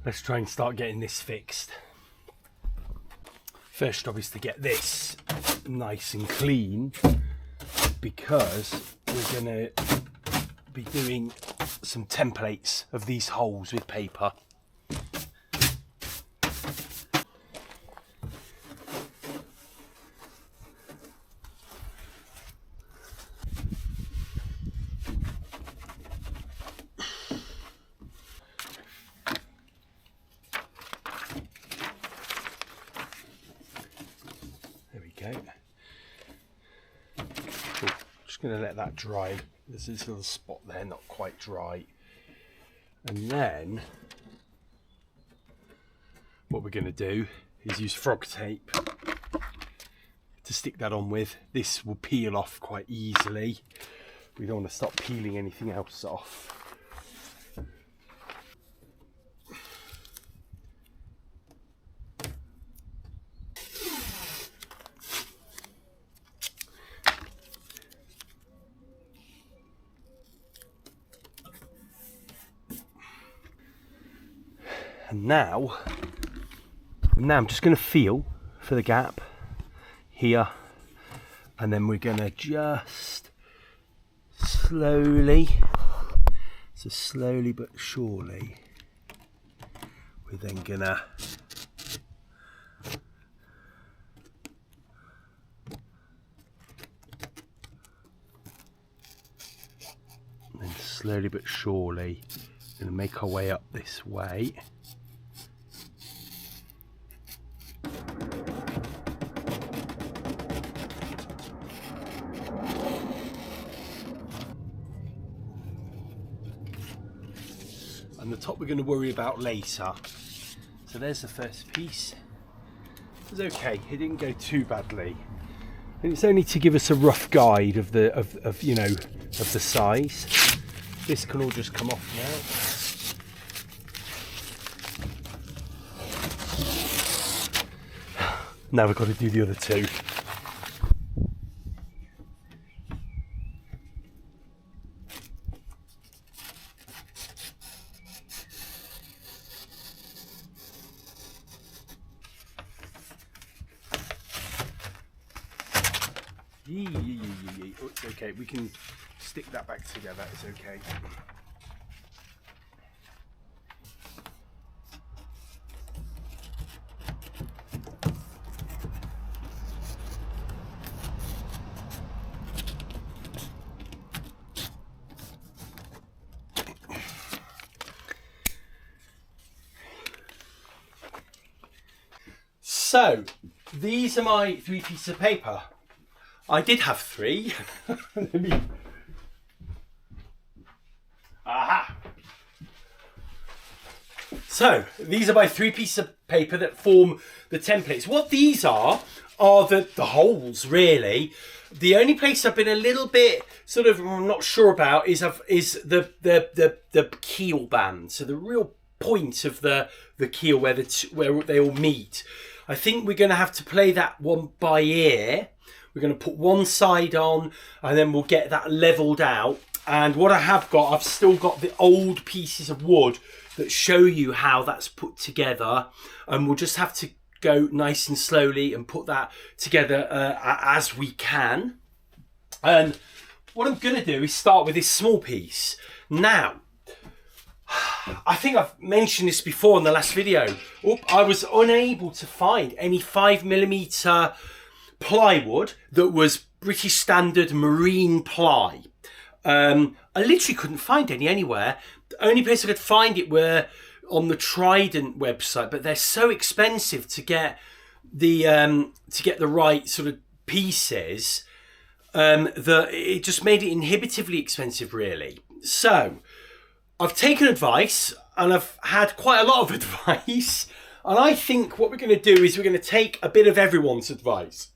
Let's try and start getting this fixed. First job is to get this nice and clean, because we're going to be doing some templates of these holes with paper. Cool. Just going to let that dry. There's this little spot there, not quite dry. And then what we're going to do is use frog tape to stick that on with. This will peel off quite easily. We don't want to start peeling anything else off. And now I'm just going to feel for the gap here, and then we're going to just slowly but surely, we're then going to slowly but surely going to make our way up this way. And the top we're going to worry about later. So there's the first piece. It was okay, it didn't go too badly. And it's only to give us a rough guide of the you know, of the size. This can all just come off now. Now we've got to do the other two. Oh, it's okay, we can stick that back together, it's okay. So, these are my 3 pieces of paper. I did have 3. Aha! So, these are my 3 pieces of paper that form the templates. What these are the holes, really. The only place I've been a little bit sort of not sure about is the keel band. So the real point of the keel where they all meet. I think we're going to have to play that one by ear. We're going to put one side on and then we'll get that leveled out. And what I have got, I've still got the old pieces of wood that show you how that's put together. And we'll just have to go nice and slowly and put that together as we can. And what I'm going to do is start with this small piece. Now, I think I've mentioned this before in the last video. I was unable to find any 5mm plywood that was British standard marine ply. I literally couldn't find any anywhere. The only place I could find it were on the Trident website, but they're so expensive to get the right sort of pieces that it just made it inhibitively expensive, really. So I've taken advice, and I've had quite a lot of advice, and I think what we're going to do is we're going to take a bit of everyone's advice.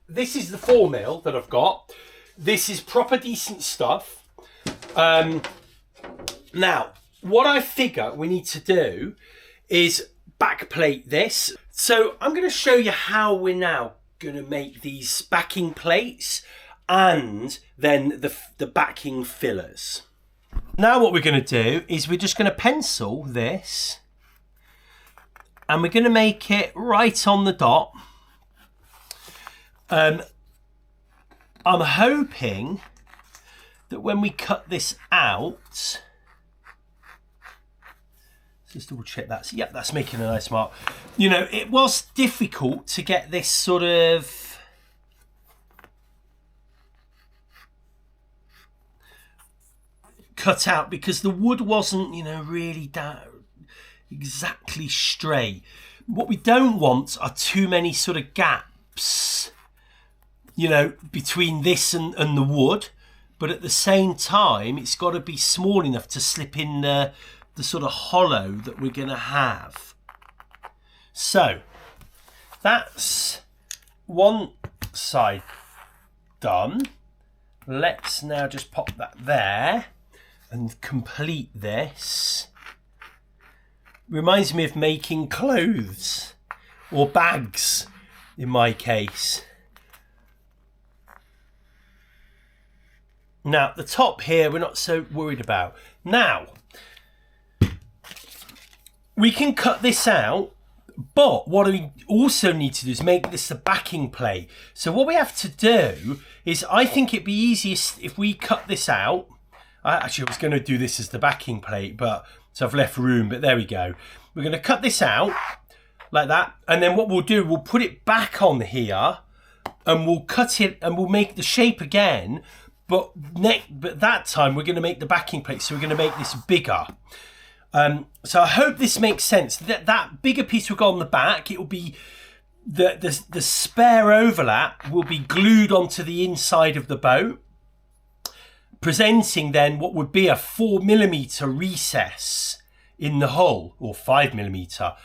This is the 4mm that I've got. This is proper decent stuff. Now, what I figure we need to do is backplate this. So I'm going to show you how we're now going to make these backing plates and then the backing fillers. Now what we're going to do is we're just going to pencil this and we're going to make it right on the dot. I'm hoping that when we cut this out, just double check that. Yep, that's making a nice mark. You know, it was difficult to get this sort of cut out because the wood wasn't, you know, really exactly straight. What we don't want are too many sort of gaps, you know, between this and the wood, but at the same time it's got to be small enough to slip in the sort of hollow that we're going to have. So that's one side done. Let's now just pop that there and complete this. Reminds me of making clothes or bags in my case. Now the top here we're not so worried about. Now we can cut this out, but what we also need to do is make this the backing plate. So what we have to do is, I think it'd be easiest if we cut this out. Actually, I was going to do this as the backing plate, but so I've left room, but there we go. We're going to cut this out like that. And then what we'll do, we'll put it back on here and we'll cut it and we'll make the shape again. But that time we're going to make the backing plate. So we're going to make this bigger. So I hope this makes sense. That bigger piece will go on the back. It will be the spare overlap will be glued onto the inside of the boat, presenting then what would be a 4mm recess in the hull, or 5mm.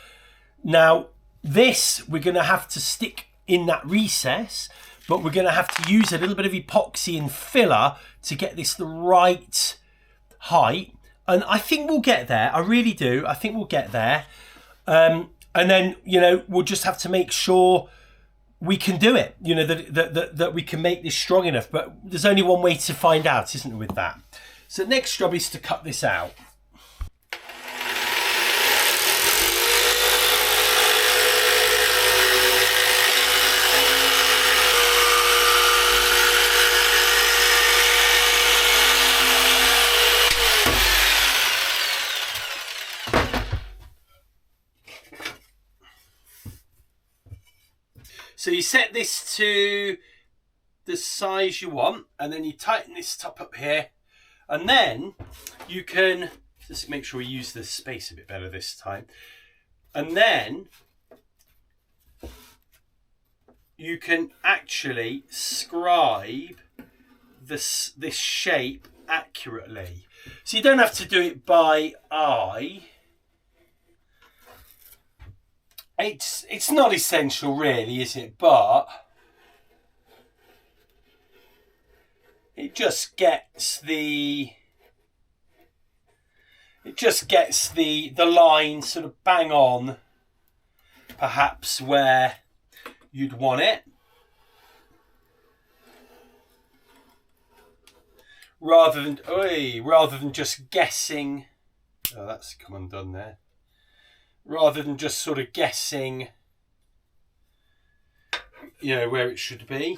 Now this we're going to have to stick in that recess, but we're going to have to use a little bit of epoxy and filler to get this the right height. And I think we'll get there. I really do. I think we'll get there. And then, you know, we'll just have to make sure we can do it. You know, that we can make this strong enough. But there's only one way to find out, isn't there, with that? So next job is to cut this out. So you set this to the size you want, and then you tighten this top up here, and then you can just make sure we use the space a bit better this time, and then you can actually scribe this shape accurately. So you don't have to do it by eye. It's not essential really, is it? But it just gets the line sort of bang on, perhaps where you'd want it, rather than just guessing. Oh, that's come undone there. Rather than just sort of guessing, you know, where it should be.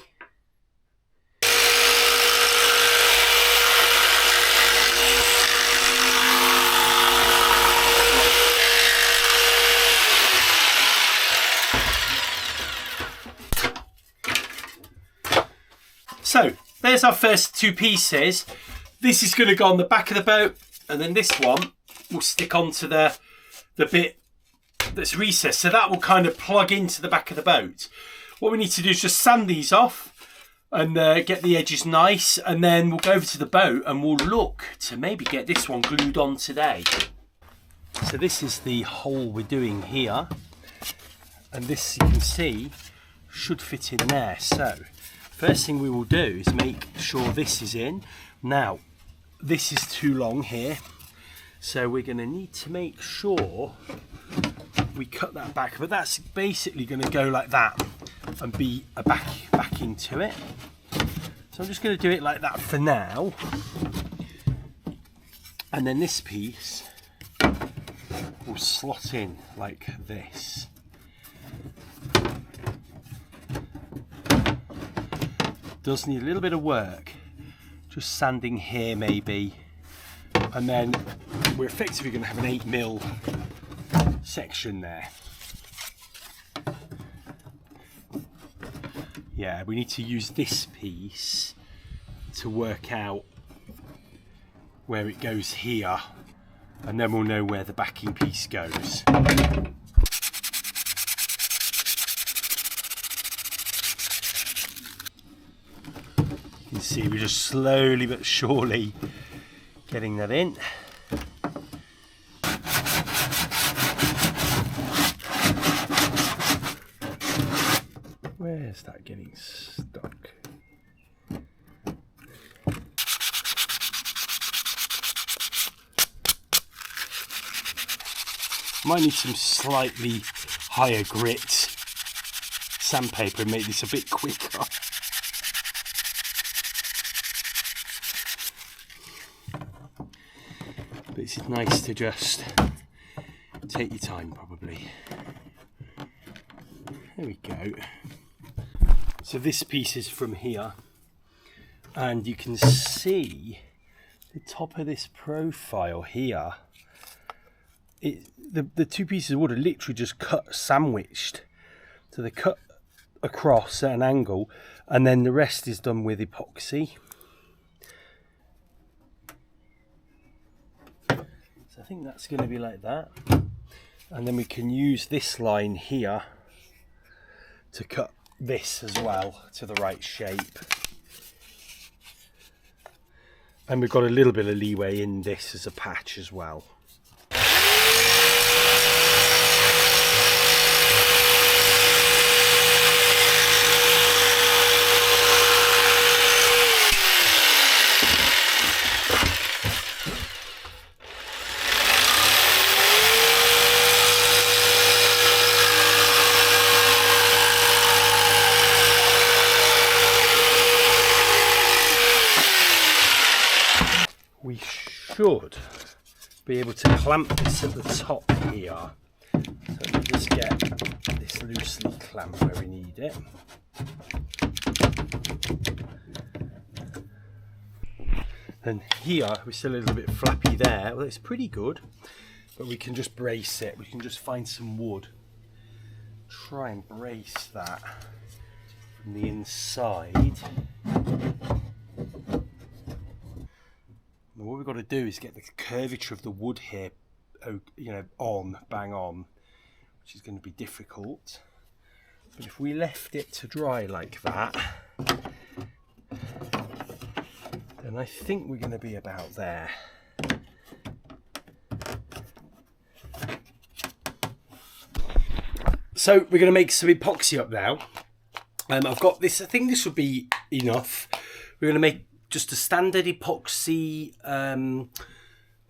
So there's our first two pieces. This is going to go on the back of the boat, and then this one will stick onto the bit that's recessed, so that will kind of plug into the back of the boat. What we need to do is just sand these off and get the edges nice, and then we'll go over to the boat and we'll look to maybe get this one glued on today. So this is the hole we're doing here, and this, you can see, should fit in there. So first thing we will do is make sure this is in. Now this is too long here, so we're going to need to make sure we cut that back, but that's basically going to go like that and be a backing to it. So I'm just going to do it like that for now, and then this piece will slot in like this. Does need a little bit of work, just sanding here maybe, and then we're effectively going to have an 8mm section there. Yeah, we need to use this piece to work out where it goes here, and then we'll know where the backing piece goes. You can see we're just slowly but surely getting that in. Where's that getting stuck? Might need some slightly higher grit sandpaper and make this a bit quicker. But it's nice to just take your time probably. There we go. So this piece is from here, and you can see the top of this profile here. The two pieces of wood are literally just cut, sandwiched. So they cut across at an angle, and then the rest is done with epoxy. So I think that's going to be like that. And then we can use this line here to cut this as well to the right shape. And we've got a little bit of leeway in this as a patch as well. We should be able to clamp this at the top here. So let me just get this loosely clamped where we need it. And here we're still a little bit flappy there. Well, it's pretty good, but we can just brace it. We can just find some wood, try and brace that from the inside. What we've got to do is get the curvature of the wood here, you know, bang on, which is going to be difficult. But if we left it to dry like that, then I think we're going to be about there. So we're going to make some epoxy up now. I've got this, I think this would be enough. We're going to make just a standard epoxy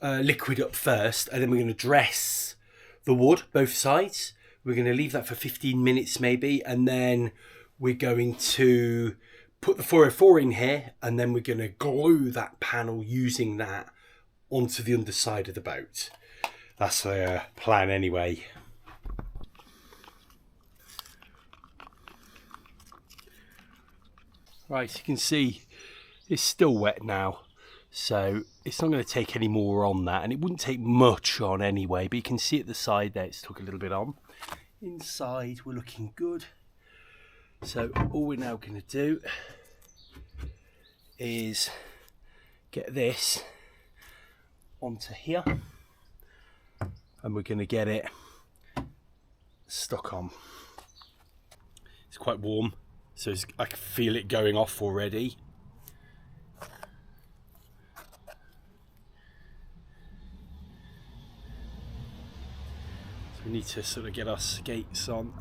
liquid up first, and then we're going to dress the wood both sides. We're going to leave that for 15 minutes maybe, and then we're going to put the 404 in here, and then we're going to glue that panel using that onto the underside of the boat. That's the plan anyway. Right, you can see it's still wet now, so it's not going to take any more on that, and it wouldn't take much on anyway, but you can see at the side there it's took a little bit on. Inside we're looking good, so all we're now going to do is get this onto here, and we're going to get it stuck on. It's quite warm, so I can feel it going off already. We need to sort of get our skates on.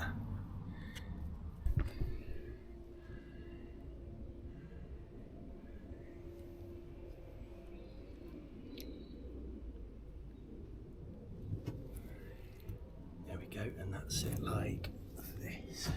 There we go, and that's it like this.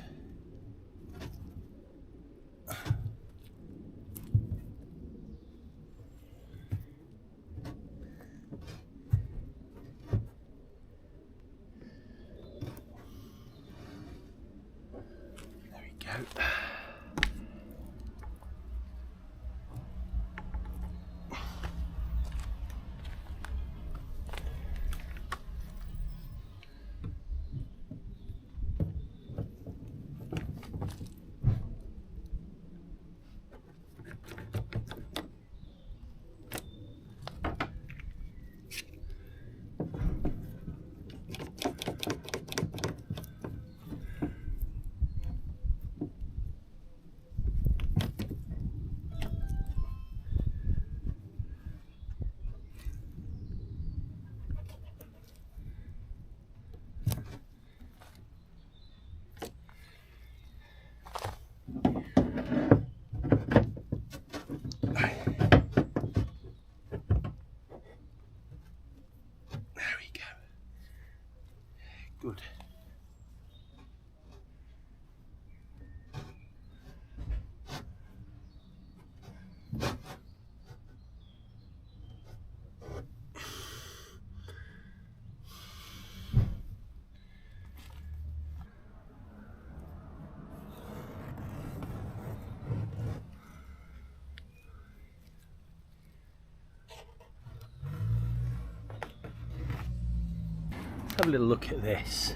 have a little look at this.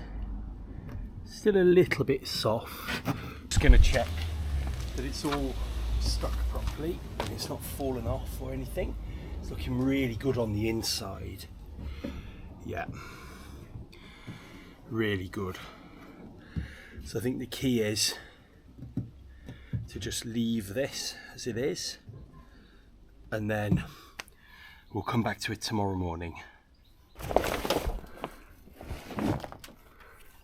Still a little bit soft. Just going to check that it's all stuck properly and it's not fallen off or anything. It's looking really good on the inside. Yeah, really good. So I think the key is to just leave this as it is, and then we'll come back to it tomorrow morning.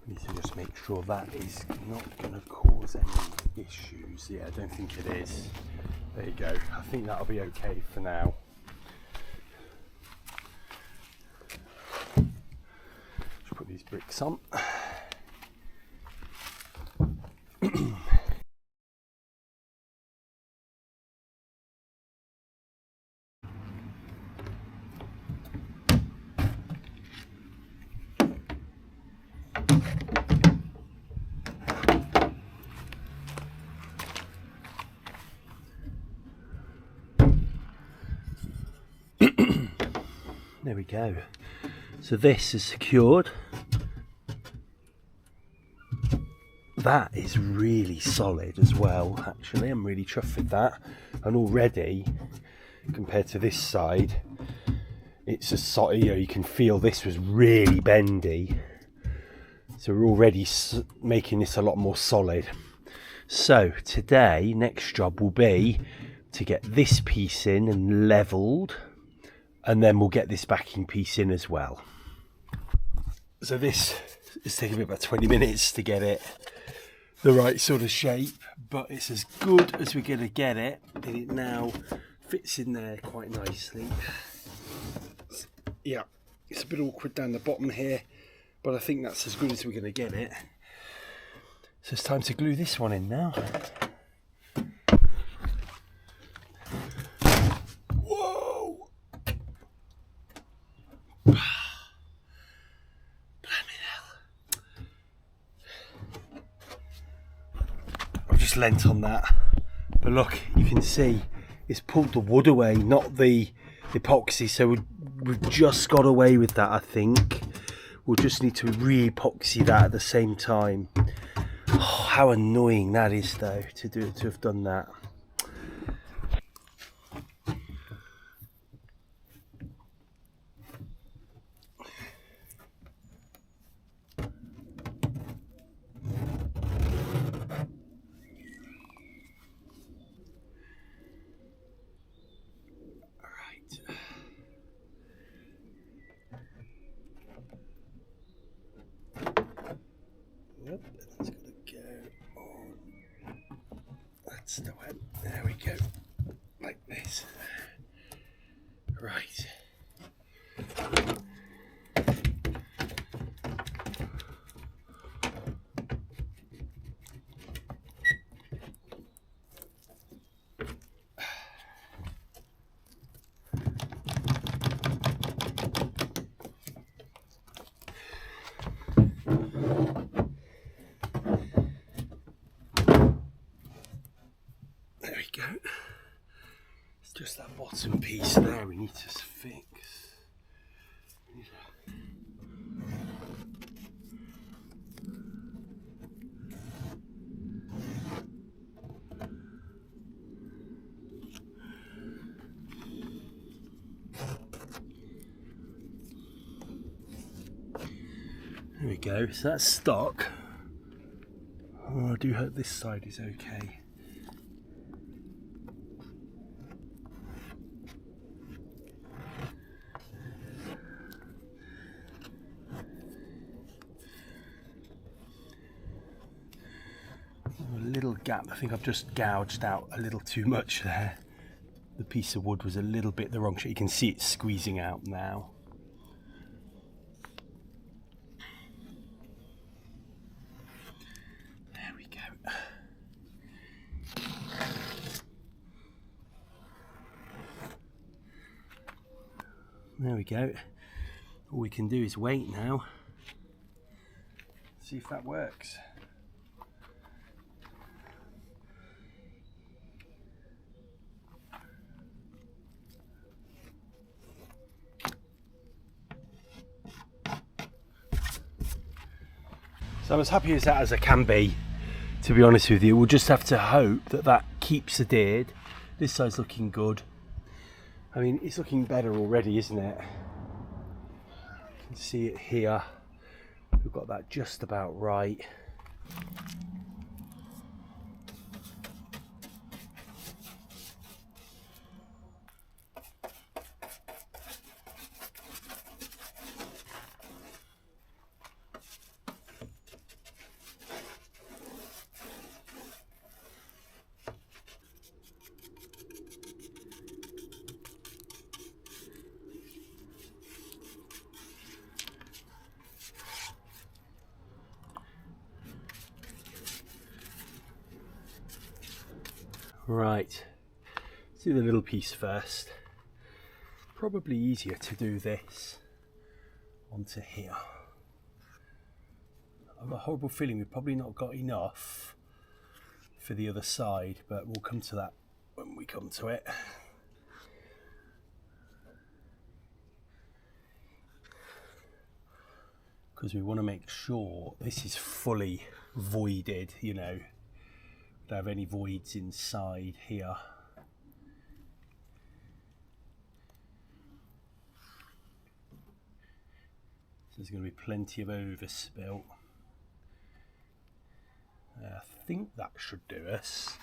Need to just make sure that is not going to cause any issues. Yeah, I don't think it is. There you go. I think that'll be okay for now. Just put these bricks on. There we go. So this is secured. That is really solid as well, actually. I'm really chuffed with that. And already, compared to this side, it's a solid, you know, you can feel this was really bendy. So we're already making this a lot more solid. So today, next job will be to get this piece in and leveled, and then we'll get this backing piece in as well. So this is taking me about 20 minutes to get it the right sort of shape, but it's as good as we're going to get it, and it now fits in there quite nicely. Yeah, it's a bit awkward down the bottom here, but I think that's as good as we're going to get it. So it's time to glue this one in now. Whoa! I've just leant on that, but look, you can see it's pulled the wood away, not the epoxy, so we've just got away with that. I think we'll just need to re-epoxy that at the same time. Oh, how annoying that is though, to have done that. Yep, that's got to go on. That's the one. There we go. Like this. Right. There we go. It's just that bottom piece there we need to fix. There we go, so that's stock. Oh, I do hope this side is okay. A little gap, I think I've just gouged out a little too much there. The piece of wood was a little bit the wrong shape. You can see it squeezing out now. There we go. There we go. All we can do is wait now. See if that works. So I'm as happy as that as I can be, to be honest with you. We'll just have to hope that that keeps adhered. This side's looking good. I mean, it's looking better already, isn't it? You can see it here. We've got that just about right. Right, let's do the little piece first. Probably easier to do this onto here. I've got a horrible feeling we've probably not got enough for the other side, but we'll come to that when we come to it. Because we want to make sure this is fully voided, you know. Don't have any voids inside here. So there's going to be plenty of overspill. I think that should do us.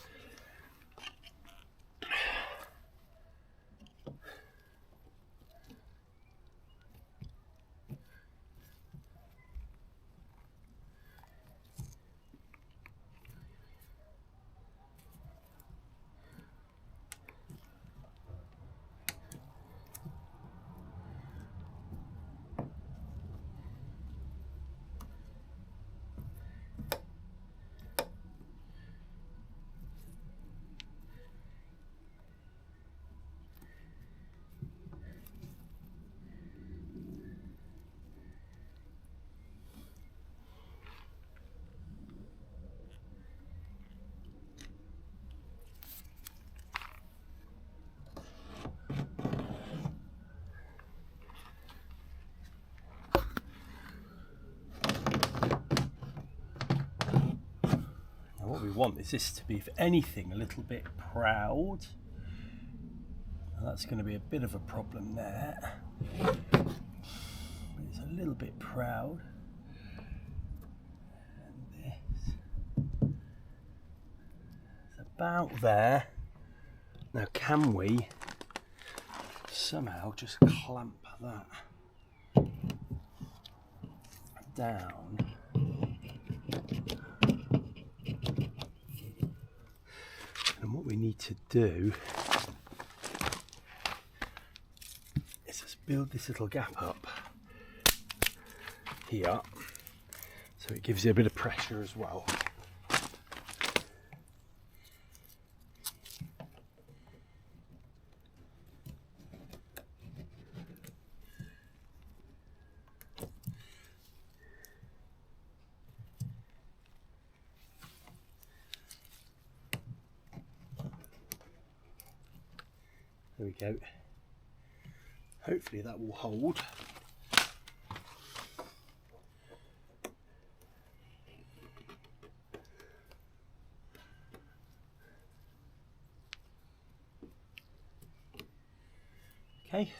What we want is this to be, if anything, a little bit proud. Now that's going to be a bit of a problem there. It's a little bit proud. And this is about there. Now can we somehow just clamp that down? And what we need to do is just build this little gap up here, so it gives you a bit of pressure as well. There we go. Hopefully that will hold. Okay.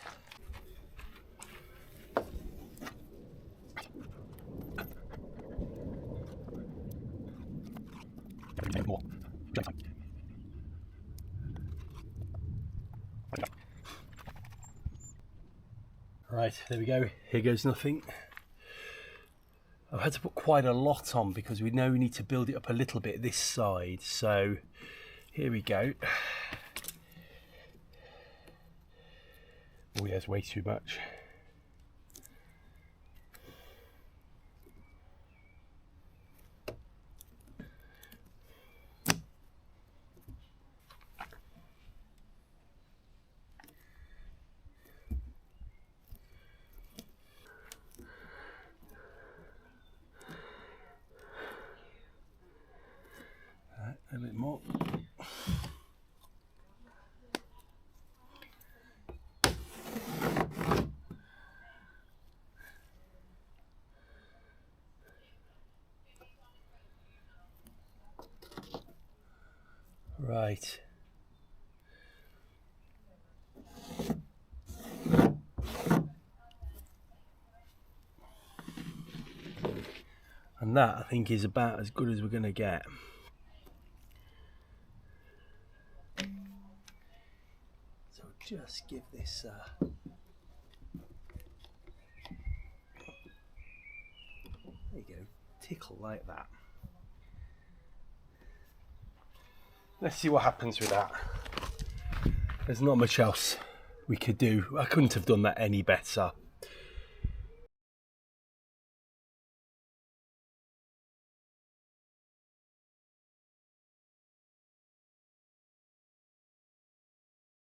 More. Right, there we go. Here goes nothing. I've had to put quite a lot on because we know we need to build it up a little bit this side. So here we go. Oh, there's way too much. A bit more. Right. And that, I think, is about as good as we're going to get. So just give this there you go, tickle like that. Let's see what happens with that. There's not much else we could do. I couldn't have done that any better.